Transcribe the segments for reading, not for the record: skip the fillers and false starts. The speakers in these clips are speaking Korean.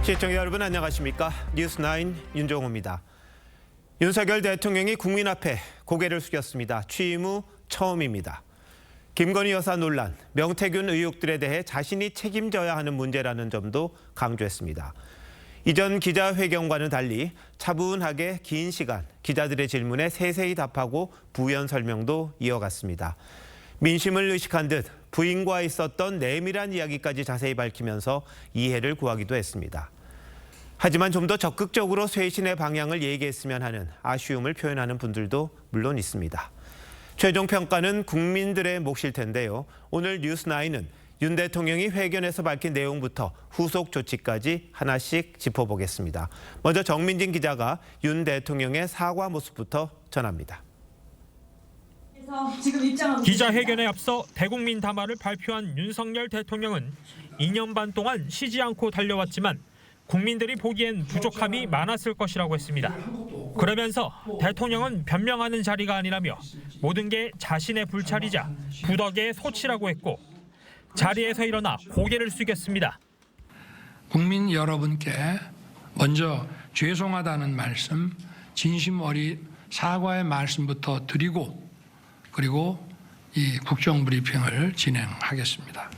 시청자 여러분 안녕하십니까? 뉴스9 윤종호입니다. 윤석열 대통령이 국민 앞에 고개를 숙였습니다. 취임 후 처음입니다. 김건희 여사 논란, 명태균 의혹들에 대해 자신이 책임져야 하는 문제라는 점도 강조했습니다. 이전 기자회견과는 달리 차분하게 긴 시간 기자들의 질문에 세세히 답하고 부연 설명도 이어갔습니다. 민심을 의식한 듯 부인과 있었던 내밀한 이야기까지 자세히 밝히면서 이해를 구하기도 했습니다. 하지만 좀 더 적극적으로 쇄신의 방향을 얘기했으면 하는 아쉬움을 표현하는 분들도 물론 있습니다. 최종 평가는 국민들의 몫일 텐데요. 오늘 뉴스9은 윤 대통령이 회견에서 밝힌 내용부터 후속 조치까지 하나씩 짚어보겠습니다. 먼저 정민진 기자가 윤 대통령의 사과 모습부터 전합니다. 기자회견에 앞서 대국민 담화를 발표한 윤석열 대통령은 2년 반 동안 쉬지 않고 달려왔지만 국민들이 보기엔 부족함이 많았을 것이라고 했습니다. 그러면서 대통령은 변명하는 자리가 아니라며 모든 게 자신의 불찰이자 부덕의 소치라고 했고 자리에서 일어나 고개를 숙였습니다. 국민 여러분께 먼저 죄송하다는 말씀, 진심 어린 사과의 말씀부터 드리고 그리고 이 국정브리핑을 진행하겠습니다.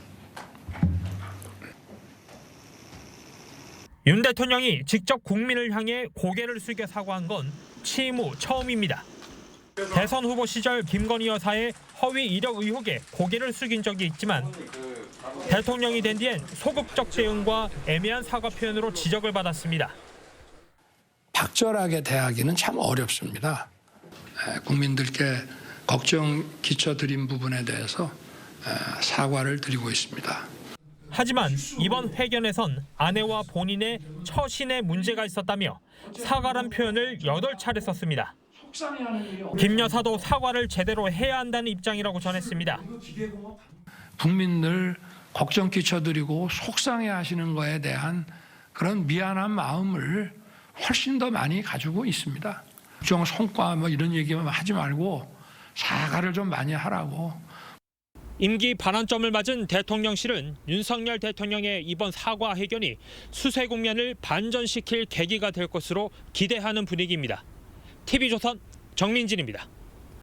윤 대통령이 직접 국민을 향해 고개를 숙여 사과한 건 취임 후 처음입니다. 대선 후보 시절 김건희 여사의 허위 이력 의혹에 고개를 숙인 적이 있지만 대통령이 된 뒤엔 소극적 대응과 애매한 사과 표현으로 지적을 받았습니다. 적절하게 대하기는 참 어렵습니다. 국민들께 걱정 끼쳐드린 부분에 대해서 사과를 드리고 있습니다. 하지만 이번 회견에선 아내와 본인의 처신에 문제가 있었다며 사과란 표현을 8차례 썼습니다. 김 여사도 사과를 제대로 해야 한다는 입장이라고 전했습니다. 국민들 걱정 끼쳐드리고 속상해하시는 거에 대한 그런 미안한 마음을 훨씬 더 많이 가지고 있습니다. 국정 성과 뭐 이런 얘기만 하지 말고 사과를 좀 많이 하라고. 임기 반환점을 맞은 대통령실은 윤석열 대통령의 이번 사과 회견이 수세 국면을 반전시킬 계기가 될 것으로 기대하는 분위기입니다. TV조선 정민진입니다.